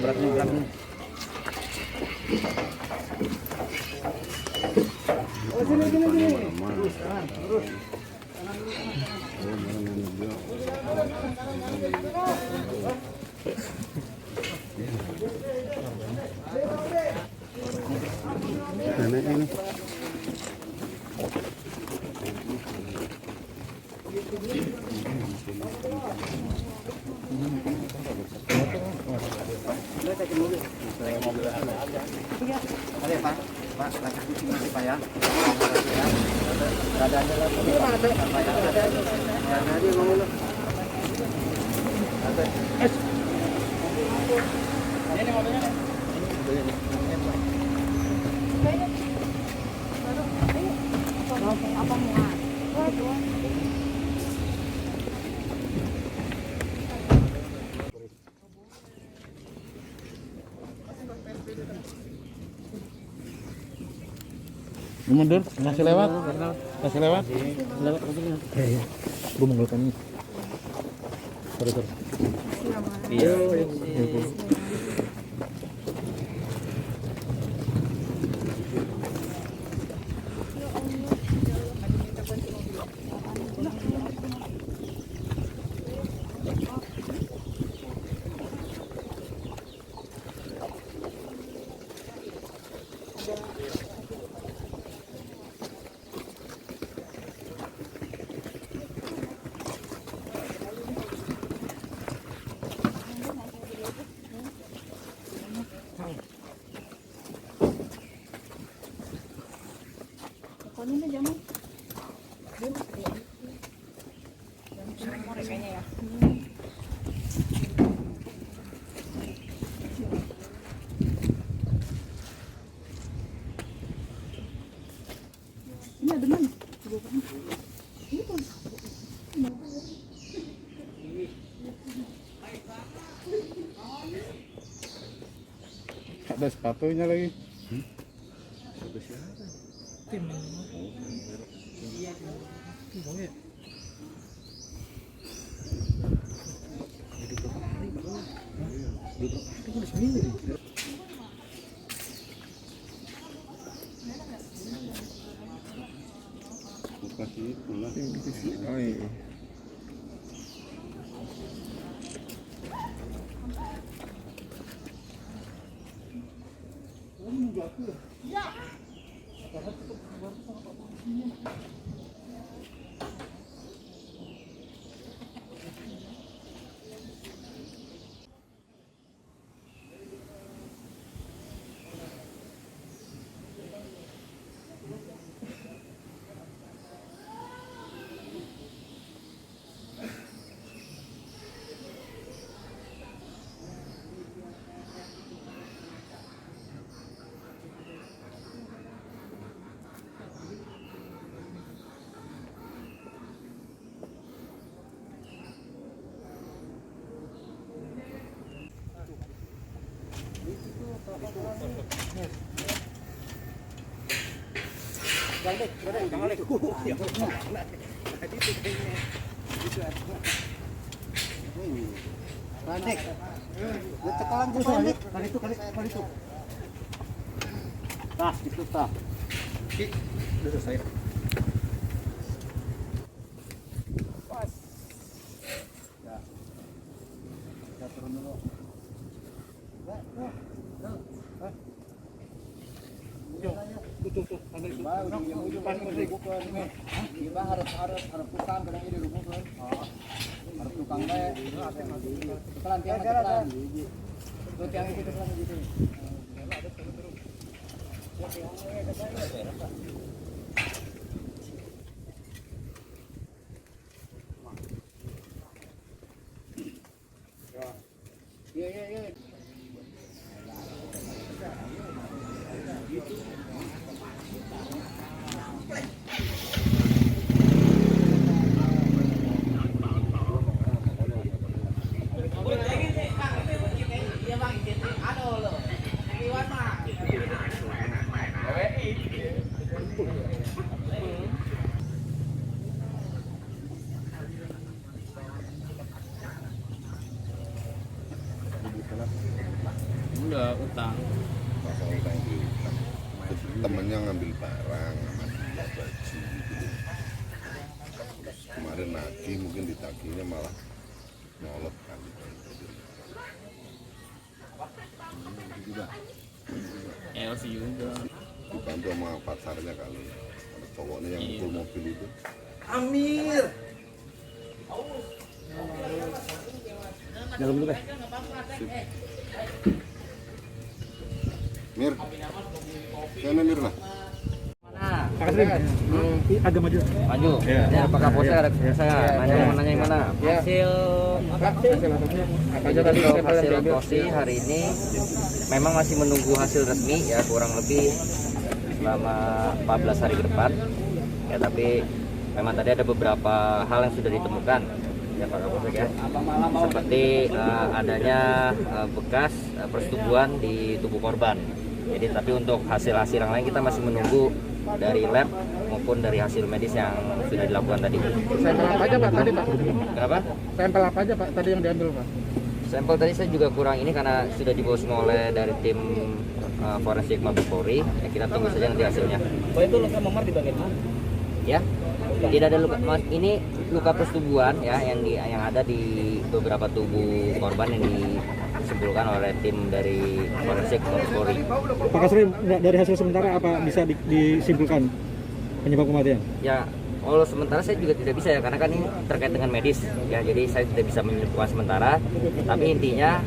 Beratnya. Oh, sini. Terus. Nenek ini. Ada Pak, lagi kucing masih Pak ya. Ada lagi. Ada dia ngomong lu. Ada. Ini mobilnya. Apa muat? Mundur, masih lewat. Lewat Iya. Gue menggolkan ini. Sorry. Iya. Ini jangan. Kayaknya ya. Ini ada mana? Ini pun. Ada sepatunya lagi. Oh iya. Bandek. Cekalan tuh bandek. Kali itu. Tah, itu tah. Udah selesai. Pas. Ya. Kita turun dulu. Harus tukang kadang ini rubuhkan. Harus tukang teh. Kelan tiang kelan. Itu tiang itu kelan gitu. Iya. utang. Masalah utang di utang. Temennya ngambil barang sama dia baju gitu. Terus kemarin nagih mungkin ditagihnya malah nyolot kan. LC juga. Dibantu sama pacarnya kali. Ada cowoknya yang mukul mobil itu. Dalam dulu, Mir, sana Mir lah. agak maju. Maju. Ya. Ya, apakah posnya ada saya nanya yang mana yang mana? Hasil Apa aja tadi untuk hasil otopsi hari ini memang masih menunggu hasil resmi ya, kurang lebih selama 14 hari ke depan. Ya, tapi memang tadi ada beberapa hal yang sudah ditemukan ya Pak Kapolsek ya. Seperti adanya bekas persetubuhan di tubuh korban. Jadi tapi untuk hasil-hasil yang lain kita masih menunggu dari lab maupun dari hasil medis yang sudah dilakukan tadi. Sampel apa aja Pak tadi Pak? Kenapa? Sampel apa aja Pak tadi yang diambil Pak? Sampel tadi saya juga kurang ini karena sudah dibawa semua oleh dari tim forensik Mabes Polri. Ya, kita tunggu saja nanti hasilnya. Oh, itu luka memar di bagian mana? Ya, tidak ada luka. Ini luka persetubuhan ya yang ada di beberapa tubuh korban yang disimpulkan oleh tim dari forensik Mabes Polri. Pak Kasri, dari hasil sementara apa bisa disimpulkan penyebab kematian? Ya, kalau sementara saya juga tidak bisa ya karena kan ini terkait dengan medis ya, jadi saya tidak bisa menyimpulkan sementara. Tapi intinya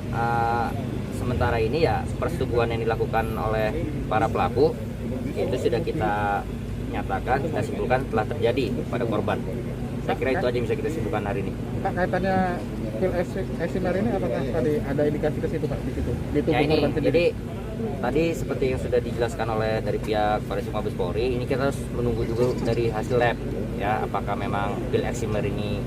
sementara ini ya persetubuhan yang dilakukan oleh para pelaku itu sudah kita nyatakan, kita simpulkan telah terjadi pada korban. Saya kira itu aja yang bisa kita simpulkan hari ini. Pak, kaitannya pil eksimer ini apakah tadi ada indikasi ke situ Pak di situ? Di tubuh Ya ini, korban sendiri? jadi tadi seperti yang sudah dijelaskan oleh dari pihak Forensik Mabes Polri, ini kita harus menunggu juga dari hasil lab ya, apakah memang pil eksimer ini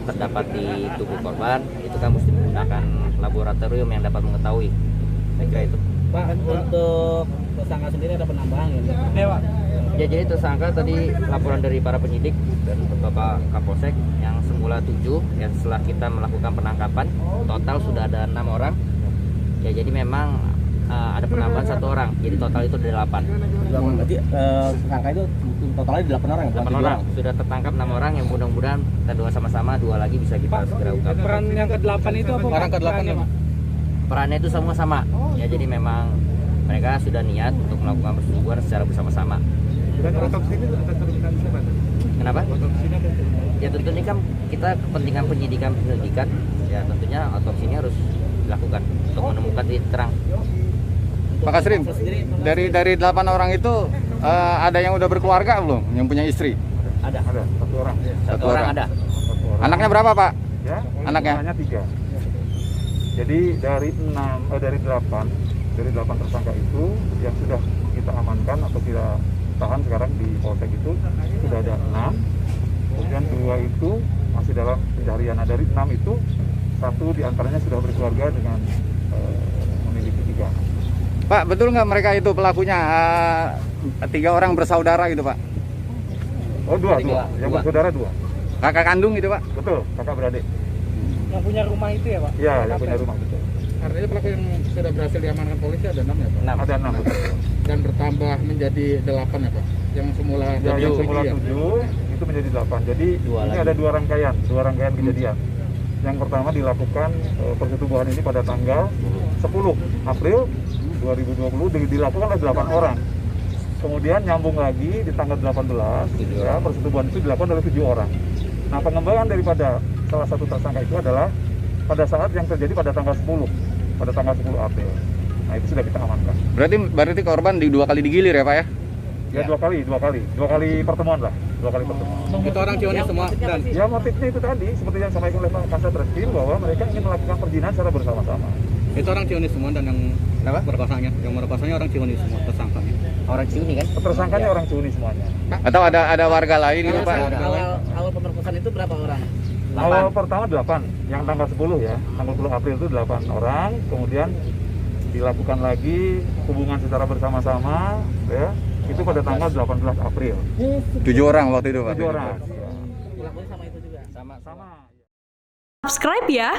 terdapat di tubuh korban. Itu kan mesti menggunakan laboratorium yang dapat mengetahui. Saya kira itu. Pak, untuk tersangka sendiri ada penambahan ya? Pak. Ya, jadi tersangka tadi laporan dari para penyidik dan Bapak Kapolsek yang semula 7 ya, setelah kita melakukan penangkapan total sudah ada 6 orang. Ya, jadi memang ada penambahan 1 orang. Jadi total itu 8. Berarti tersangka itu totalnya 8 orang ya? 8 orang. Sudah tertangkap 6 orang yang mudah-mudahan kita doa sama-sama 2 lagi bisa kita segera ungkap. Peran yang ke-8 itu apa? Orang ke-8 ya, Pak? Perannya itu semua sama. Ya, jadi memang mereka sudah niat untuk melakukan persetubuhan secara bersama-sama. Dan otopsi ini akan terjadi siapa? Kenapa? Otopsi ini akan Ya tentunya kan kita kepentingan penyidikan ya tentunya otopsi ini harus dilakukan untuk menemukan titik terang. Pak Kasrim, dari 8 orang itu ada yang udah berkeluarga belum? Yang punya istri? Ada 1 orang. satu orang ada. Anaknya berapa Pak? Ya, Anaknya? hanya 3. Jadi dari 8 tersangka itu yang sudah kita amankan atau kita tahan sekarang di Polsek itu sudah ada 6. Kemudian 2 itu masih dalam pencarian. Nah, dari 6 itu 1 diantaranya sudah berkeluarga dengan memiliki 3 anak. Pak, betul nggak mereka itu pelakunya 3 orang bersaudara gitu Pak? Oh, 2. Tiga. Yang Dua. bersaudara 2. Kakak kandung gitu Pak? Betul, kakak beradik. Yang punya rumah itu ya, Pak? Iya, yang punya rumah betul. Artinya pelaku yang sudah berhasil diamankan polisi ada 6 ya Pak? 6. Ada 6 betul. Dan bertambah menjadi 8 ya Pak? Yang semula Ya, yang semula ya? 7 itu menjadi 8. Jadi Dua ini lagi. ada 2 rangkaian kejadian. Yang pertama dilakukan persetubuhan ini pada tanggal 10 April 2020 dilakukan oleh 8 orang. Kemudian nyambung lagi di tanggal 18 ya, persetubuhan itu dilakukan oleh 7 orang. Nah, pengembangan daripada salah satu tersangka itu adalah pada saat yang terjadi pada tanggal 10 April. Nah, itu sudah kita amankan. Berarti korban 2 kali digilir ya Pak ya? Ya, 2 kali pertemuan lah, 2 kali pertemuan. Itu orang Ciwannya semua dan Ya, motifnya itu tadi seperti yang disampaikan oleh Pak Kasat Reskrim bahwa mereka ingin melakukan perzinahan secara bersama-sama. itu orang Ciwannya semua dan yang merkosanya orang Ciwannya semua tersangkanya. Orang Ciuni kan? Tersangkanya orang Ciuni semuanya. Atau ada warga lain gitu Pak? Awal pemerkosaan itu berapa orang? Awal pertama 8, yang tanggal 10 ya, tanggal 10 April itu 8 orang, kemudian dilakukan lagi hubungan secara bersama-sama, ya, itu pada tanggal 18 April. 7 orang waktu itu Pak? 7 orang. Ya. Dilakukan sama itu juga? Sama. Sama. Subscribe ya.